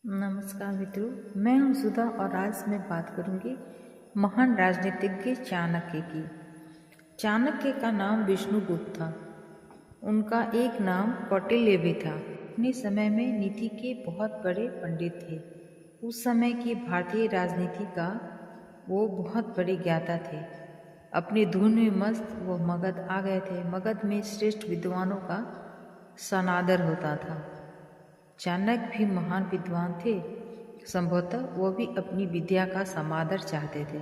नमस्कार मित्रों, मैं हूं सुधा और आज मैं बात करूंगी महान राजनीतिज्ञ चाणक्य की। चाणक्य का नाम विष्णुगुप्त था। उनका एक नाम कौटिल्य भी था। अपने समय में नीति के बहुत बड़े पंडित थे। उस समय की भारतीय राजनीति का वो बहुत बड़े ज्ञाता थे। अपनी धुन में मस्त वो मगध आ गए थे। मगध में श्रेष्ठ विद्वानों का सनादर होता था। चाणक्य भी महान विद्वान थे। संभवतः वो भी अपनी विद्या का समादर चाहते थे।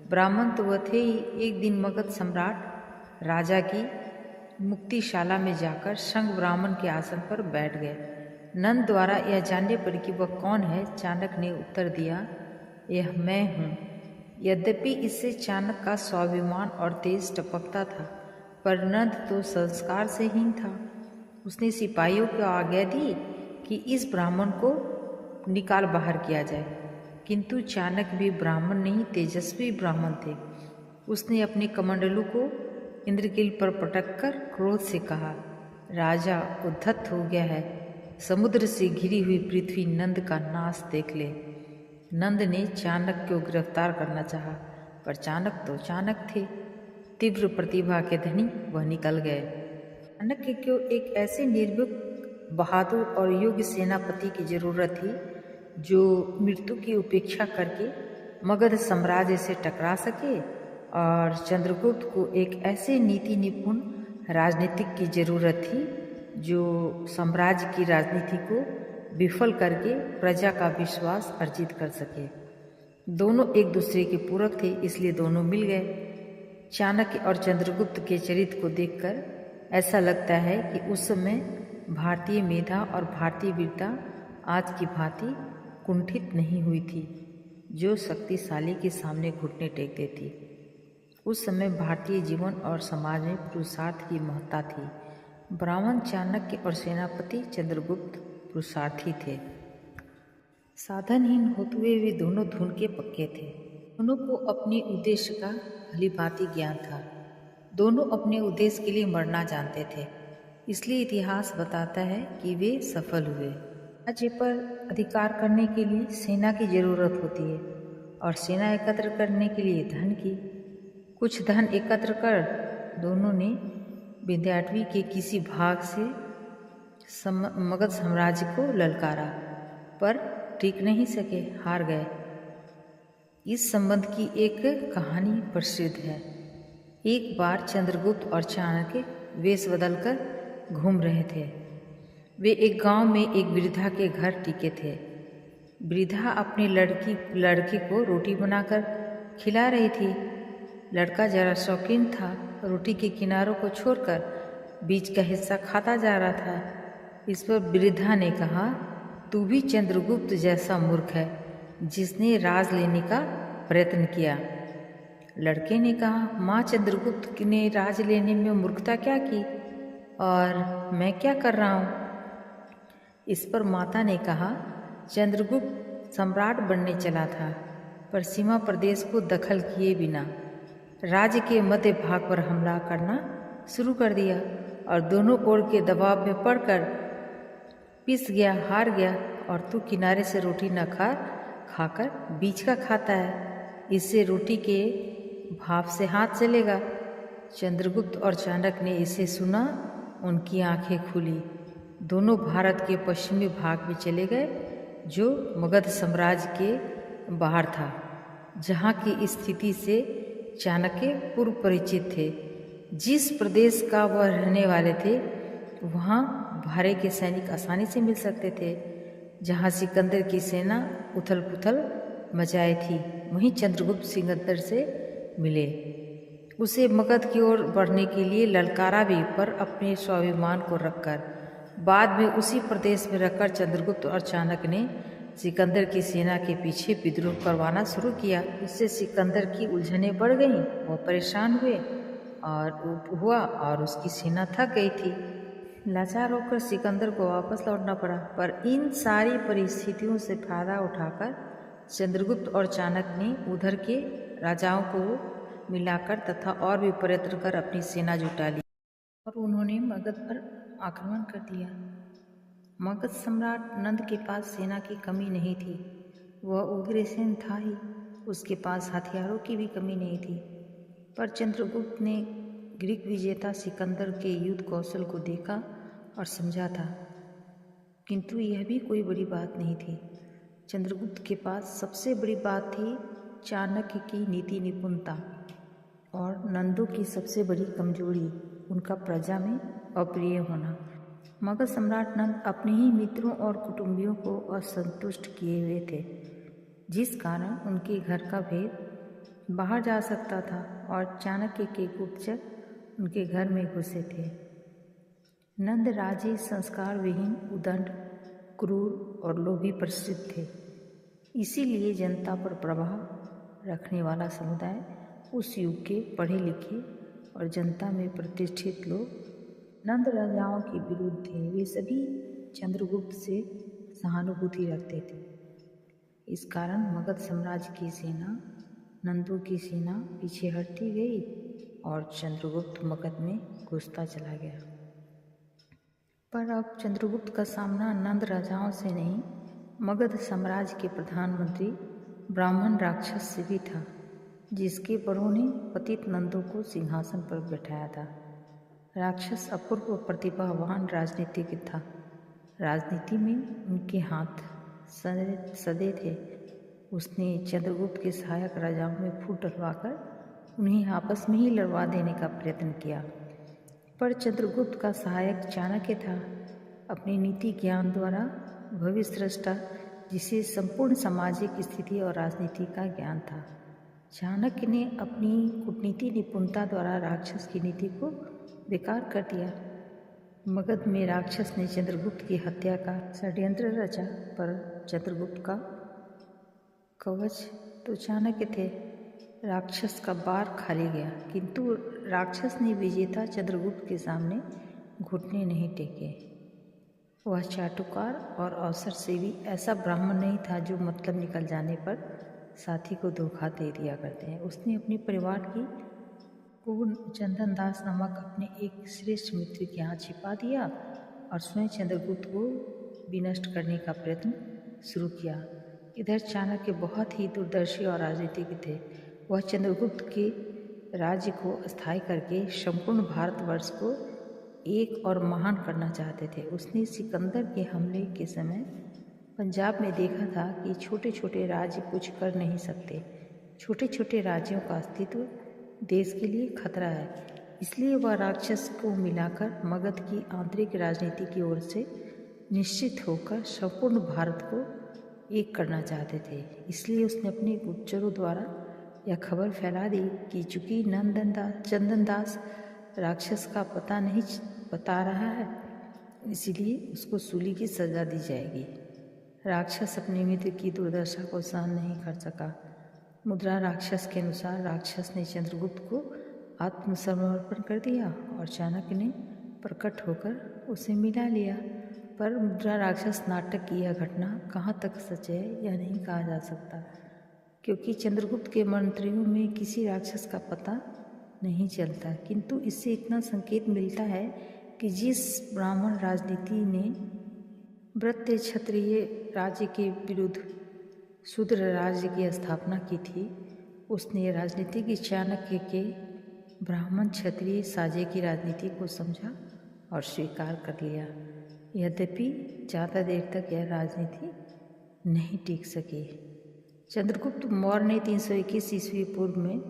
ब्राह्मण तो वह थे ही। एक दिन मगध सम्राट राजा की मुक्तिशाला में जाकर संग ब्राह्मण के आसन पर बैठ गए। नंद द्वारा यह जानने पर कि वह कौन है, चाणक्य ने उत्तर दिया, यह मैं हूँ। यद्यपि इससे चाणक्य का स्वाभिमान और तेज टपकता था, पर नंद तो संस्कार से हीन था। उसने सिपाहियों को आज्ञा दी कि इस ब्राह्मण को निकाल बाहर किया जाए। किंतु चाणक्य भी ब्राह्मण नहीं, तेजस्वी ब्राह्मण थे। उसने अपने कमंडलू को इंद्रकील पर पटककर क्रोध से कहा, राजा उद्धत हो गया है। समुद्र से घिरी हुई पृथ्वी नंद का नाश देख ले। नंद ने चाणक्य को गिरफ्तार करना चाहा, पर चाणक्य तो चाणक्य थे। तीव्र प्रतिभा के धनी वह निकल गए। चाणक्य को एक ऐसे निर्भीक, बहादुर और योग्य सेनापति की जरूरत थी जो मृत्यु की उपेक्षा करके मगध साम्राज्य से टकरा सके, और चंद्रगुप्त को एक ऐसे नीति निपुण राजनीतिक की जरूरत थी जो साम्राज्य की राजनीति को विफल करके प्रजा का विश्वास अर्जित कर सके। दोनों एक दूसरे के पूरक थे, इसलिए दोनों मिल गए। चाणक्य और चंद्रगुप्त के चरित्र को देखकर ऐसा लगता है कि उस समय भारतीय मेधा और भारतीय वीरता आज की भांति कुंठित नहीं हुई थी, जो शक्तिशाली के सामने घुटने टेक देती। उस समय भारतीय जीवन और समाज में पुरुषार्थ की महत्ता थी। ब्राह्मण चाणक्य और सेनापति चंद्रगुप्त पुरुषार्थी थे। साधनहीन होते हुए वे दोनों धुन के पक्के थे। दोनों को अपने उद्देश्य का भलीभांति ज्ञान था। दोनों अपने उद्देश्य के लिए मरना जानते थे। इसलिए इतिहास बताता है कि वे सफल हुए। राज्य पर अधिकार करने के लिए सेना की जरूरत होती है, और सेना एकत्र करने के लिए धन की। कुछ धन एकत्र कर दोनों ने विंध्याटवी के किसी भाग से मगध साम्राज्य को ललकारा, पर टिक नहीं सके, हार गए। इस संबंध की एक कहानी प्रसिद्ध है। एक बार चंद्रगुप्त और चाणक्य वेश बदलकर घूम रहे थे। वे एक गांव में एक वृद्धा के घर टिके थे। वृद्धा अपने लड़के को रोटी बनाकर खिला रही थी। लड़का जरा शौकीन था, रोटी के किनारों को छोड़कर बीच का हिस्सा खाता जा रहा था। इस पर वृद्धा ने कहा, तू भी चंद्रगुप्त जैसा मूर्ख है जिसने राज लेने का प्रयत्न किया। लड़के ने कहा, माँ, चंद्रगुप्त ने राज लेने में मूर्खता क्या की, और मैं क्या कर रहा हूँ? इस पर माता ने कहा, चंद्रगुप्त सम्राट बनने चला था, पर सीमा प्रदेश को दखल किए बिना राज्य के मध्य भाग पर हमला करना शुरू कर दिया, और दोनों ओर के दबाव में पड़कर पिस गया, हार गया, और तू किनारे से रोटी न खाकर बीच का खाता है। इससे रोटी के भाप से हाथ चलेगा। चंद्रगुप्त और चाणक्य ने इसे सुना। उनकी आंखें खुली। दोनों भारत के पश्चिमी भाग में चले गए, जो मगध साम्राज्य के बाहर था, जहाँ की स्थिति से चाणक्य पूर्व परिचित थे। जिस प्रदेश का वह रहने वाले थे, वहाँ भारे के सैनिक आसानी से मिल सकते थे। जहाँ सिकंदर की सेना उथल पुथल मचाई थी, वहीं चंद्रगुप्त सिकंदर से मिले। उसे मगध की ओर बढ़ने के लिए ललकारा भी, पर अपने स्वाभिमान को रखकर। बाद में उसी प्रदेश में रखकर चंद्रगुप्त और चाणक्य ने सिकंदर की सेना के पीछे विद्रोह करवाना शुरू किया। इससे सिकंदर की उलझनें बढ़ गईं। वह परेशान हुआ और उसकी सेना थक गई थी। लाचार होकर सिकंदर को वापस लौटना पड़ा। पर इन सारी परिस्थितियों से फायदा उठाकर चंद्रगुप्त और चाणक्य ने उधर के राजाओं को मिलाकर तथा और भी प्रयत्न कर अपनी सेना जुटा ली, और उन्होंने मगध पर आक्रमण कर दिया। मगध सम्राट नंद के पास सेना की कमी नहीं थी। वह उग्रसेन था ही, उसके पास हथियारों की भी कमी नहीं थी। पर चंद्रगुप्त ने ग्रीक विजेता सिकंदर के युद्ध कौशल को देखा और समझा था, किंतु यह भी कोई बड़ी बात नहीं थी। चंद्रगुप्त के पास सबसे बड़ी बात थी चाणक्य की नीति निपुणता, और नंदों की सबसे बड़ी कमजोरी उनका प्रजा में अप्रिय होना। मगध सम्राट नंद अपने ही मित्रों और कुटुंबियों को असंतुष्ट किए हुए थे, जिस कारण उनके घर का भेद बाहर जा सकता था और चाणक्य के गुप्तचर उनके घर में घुसे थे। नंद राजे संस्कार विहीन, उदंड, क्रूर और लोभी प्रसिद्ध थे। इसीलिए जनता पर प्रभाव रखने वाला समुदाय उस युग के पढ़े लिखे और जनता में प्रतिष्ठित लोग नंद राजाओं के विरुद्ध थे। वे सभी चंद्रगुप्त से सहानुभूति रखते थे। इस कारण मगध साम्राज्य की सेना, नंदों की सेना पीछे हटती गई और चंद्रगुप्त मगध में घुसता चला गया। पर अब चंद्रगुप्त का सामना नंद राजाओं से नहीं, मगध साम्राज्य के प्रधानमंत्री ब्राह्मण राक्षस से भी था, जिसके बड़ों ने पतित नंदों को सिंहासन पर बैठाया था। राक्षस अपूर्व प्रतिभावान राजनीतिज्ञ था। राजनीति में उनके हाथ सदे थे। उसने चंद्रगुप्त के सहायक राजाओं में फूट डलवाकर उन्हें आपस में ही लड़वा देने का प्रयत्न किया। पर चंद्रगुप्त का सहायक चाणक्य था, अपनी नीति ज्ञान द्वारा भविष्यद्रष्टा, जिसे संपूर्ण सामाजिक स्थिति और राजनीति का ज्ञान था। चाणक्य ने अपनी कूटनीति निपुणता द्वारा राक्षस की नीति को बेकार कर दिया। मगध में राक्षस ने चंद्रगुप्त की हत्या का षड्यंत्र रचा, पर चंद्रगुप्त का कवच तो चाणक्य थे। राक्षस का बार खाली गया, किंतु राक्षस ने विजेता चंद्रगुप्त के सामने घुटने नहीं टेके। वह चाटुकार और अवसर सेवी ऐसा ब्राह्मण नहीं था जो मतलब निकल जाने पर साथी को धोखा दे दिया करते हैं। उसने अपने परिवार की को चंदन दास नामक अपने एक श्रेष्ठ मित्र के यहाँ छिपा दिया और स्वयं चंद्रगुप्त को विनष्ट करने का प्रयत्न शुरू किया। इधर चाणक्य बहुत ही दूरदर्शी और राजनीतिज्ञ थे। वह चंद्रगुप्त के राज्य को स्थायी करके संपूर्ण भारतवर्ष को एक और महान करना चाहते थे। उसने सिकंदर के हमले के समय पंजाब में देखा था कि छोटे छोटे राज्य कुछ कर नहीं सकते। छोटे छोटे राज्यों का अस्तित्व देश के लिए खतरा है। इसलिए वह राक्षस को मिलाकर मगध की आंतरिक राजनीति की ओर से निश्चित होकर संपूर्ण भारत को एक करना चाहते थे। इसलिए उसने अपने गुप्तचरों द्वारा यह खबर फैला दी कि चूंकि चंदनदास राक्षस का पता नहीं बता रहा है, इसीलिए उसको सूली की सजा दी जाएगी। राक्षस अपने मित्र की दुर्दशा को सहन नहीं कर सका। मुद्रा राक्षस के अनुसार राक्षस ने चंद्रगुप्त को आत्मसमर्पण कर दिया और चाणक्य ने प्रकट होकर उसे मिला लिया। पर मुद्रा राक्षस नाटक की यह घटना कहाँ तक सच है यह नहीं कहा जा सकता, क्योंकि चंद्रगुप्त के मंत्रियों में किसी राक्षस का पता नहीं चलता। किंतु इससे इतना संकेत मिलता है कि जिस ब्राह्मण राजनीति ने व्रत्य क्षत्रिय राज्य के विरुद्ध शूद्र राज्य की स्थापना की थी, उसने राजनीतिज्ञ चाणक्य के ब्राह्मण क्षत्रिय साझे की राजनीति को समझा और स्वीकार कर लिया। यद्यपि ज़्यादा देर तक यह राजनीति नहीं टिक सकी। चंद्रगुप्त मौर्य ने 321 ईस्वी पूर्व में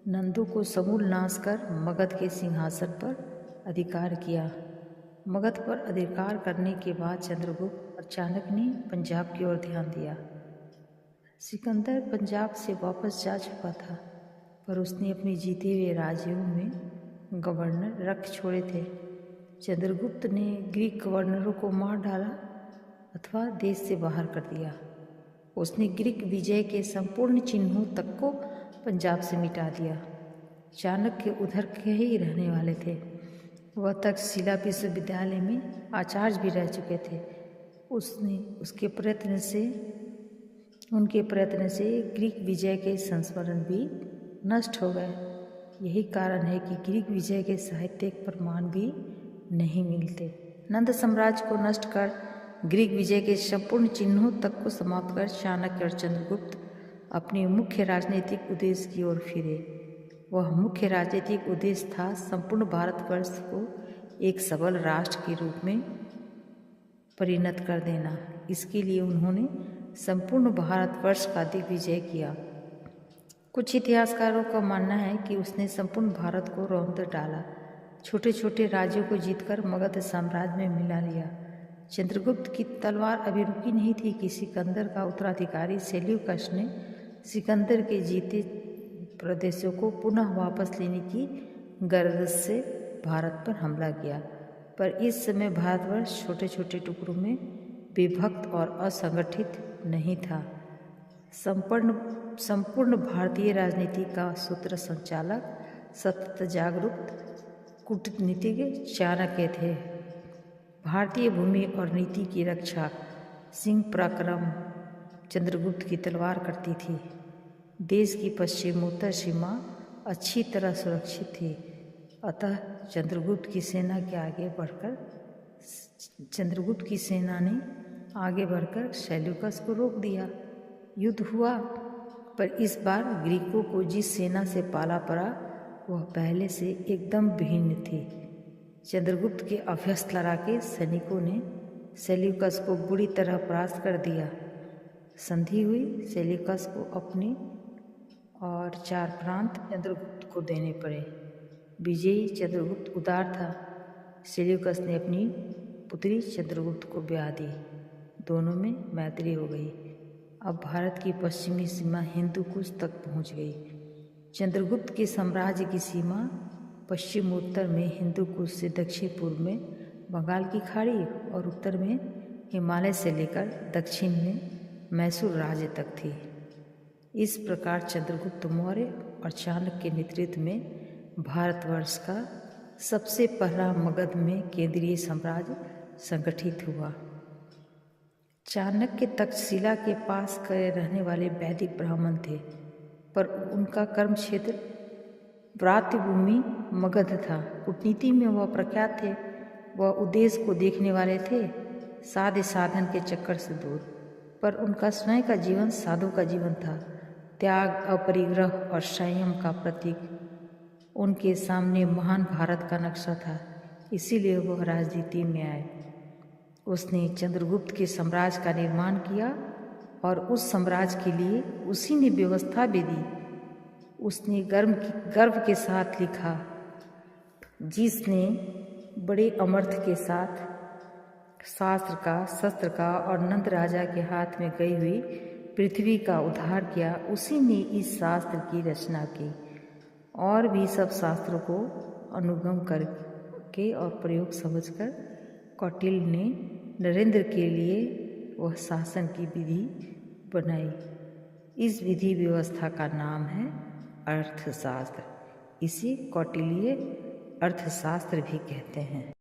नंदों को समूल नाश कर मगध के सिंहासन पर अधिकार किया। मगध पर अधिकार करने के बाद चंद्रगुप्त और चाणक्य ने पंजाब की ओर ध्यान दिया। सिकंदर पंजाब से वापस जा चुका था, पर उसने अपने जीते हुए राज्यों में गवर्नर रख छोड़े थे। चंद्रगुप्त ने ग्रीक गवर्नरों को मार डाला अथवा देश से बाहर कर दिया। उसने ग्रीक विजय के संपूर्ण चिन्हों तक को पंजाब से मिटा दिया। चाणक्य उधर के ही रहने वाले थे। वह तक्षशिला विश्वविद्यालय में आचार्य भी रह चुके थे। उनके प्रयत्न से ग्रीक विजय के संस्मरण भी नष्ट हो गए। यही कारण है कि ग्रीक विजय के साहित्यिक प्रमाण भी नहीं मिलते। नंद साम्राज्य को नष्ट कर ग्रीक विजय के संपूर्ण चिन्हों तक को समाप्त कर चाणक्य और चंद्रगुप्त अपने मुख्य राजनीतिक उद्देश्य की ओर फिरे। वह मुख्य राजनीतिक उद्देश्य था संपूर्ण भारतवर्ष को एक सबल राष्ट्र के रूप में परिणत कर देना। इसके लिए उन्होंने संपूर्ण भारतवर्ष का दिग्विजय किया। कुछ इतिहासकारों का मानना है कि उसने संपूर्ण भारत को रौंद डाला, छोटे छोटे राज्यों को जीतकर मगध साम्राज्य में मिला लिया। चंद्रगुप्त की तलवार अभी रुकी नहीं थी कि सिकंदर का उत्तराधिकारी सेल्यूकस ने सिकंदर के जीते प्रदेशों को पुनः वापस लेने की गर्ज से भारत पर हमला किया। पर इस समय भारतवर्ष छोटे छोटे टुकड़ों में विभक्त और असंगठित नहीं था। संपूर्ण भारतीय राजनीति का सूत्र संचालक सतत जागरूक कूटनीतिज्ञ चाणक्य थे। भारतीय भूमि और नीति की रक्षा सिंह पराक्रम चंद्रगुप्त की तलवार करती थी। देश की पश्चिमोत्तर सीमा अच्छी तरह सुरक्षित थी, अतः चंद्रगुप्त की सेना ने आगे बढ़कर सेल्यूकस को रोक दिया। युद्ध हुआ, पर इस बार ग्रीकों को जिस सेना से पाला पड़ा वह पहले से एकदम भिन्न थी। चंद्रगुप्त के अभ्यस्त लड़ाके सैनिकों ने सेल्यूकस को बुरी तरह परास्त कर दिया। संधि हुई, सेल्यूकस को अपने और 4 प्रांत चंद्रगुप्त को देने पड़े। विजयी चंद्रगुप्त उदार था। सेल्यूकस ने अपनी पुत्री चंद्रगुप्त को ब्याह दी। दोनों में मैत्री हो गई। अब भारत की पश्चिमी सीमा हिंदू कुश तक पहुंच गई। चंद्रगुप्त के साम्राज्य की सीमा पश्चिमोत्तर में हिंदू कुश से दक्षिण पूर्व में बंगाल की खाड़ी और उत्तर में हिमालय से लेकर दक्षिण में मैसूर राज्य तक थी। इस प्रकार चंद्रगुप्त मौर्य और चाणक्य के नेतृत्व में भारतवर्ष का सबसे पहला मगध में केंद्रीय साम्राज्य संगठित हुआ। चाणक्य तक्षशिला के पास के रहने वाले वैदिक ब्राह्मण थे, पर उनका कर्म क्षेत्र व्रात्यभूमि मगध था। कूटनीति में वह प्रख्यात थे। वह उद्देश्य को देखने वाले थे, साधे साधन के चक्कर से दूर। पर उनका स्वयं का जीवन साधु का जीवन था, त्याग, अपरिग्रह और संयम का प्रतीक उनके सामने महान भारत का नक्शा था। इसीलिए वह राजनीति में आए। उसने चंद्रगुप्त के साम्राज्य का निर्माण किया और उस साम्राज्य के लिए उसी ने व्यवस्था भी दी। उसने गर्व के साथ लिखा, जिसने बड़े अमर्थ के साथ शास्त्र का, शस्त्र का और नंद राजा के हाथ में गई हुई पृथ्वी का उद्धार किया, उसी ने इस शास्त्र की रचना की। और भी सब शास्त्रों को अनुगम करके और प्रयोग समझकर कौटिल्य ने नरेंद्र के लिए वह शासन की विधि बनाई। इस विधि व्यवस्था का नाम है अर्थशास्त्र। इसे कौटिल्य अर्थशास्त्र भी कहते हैं।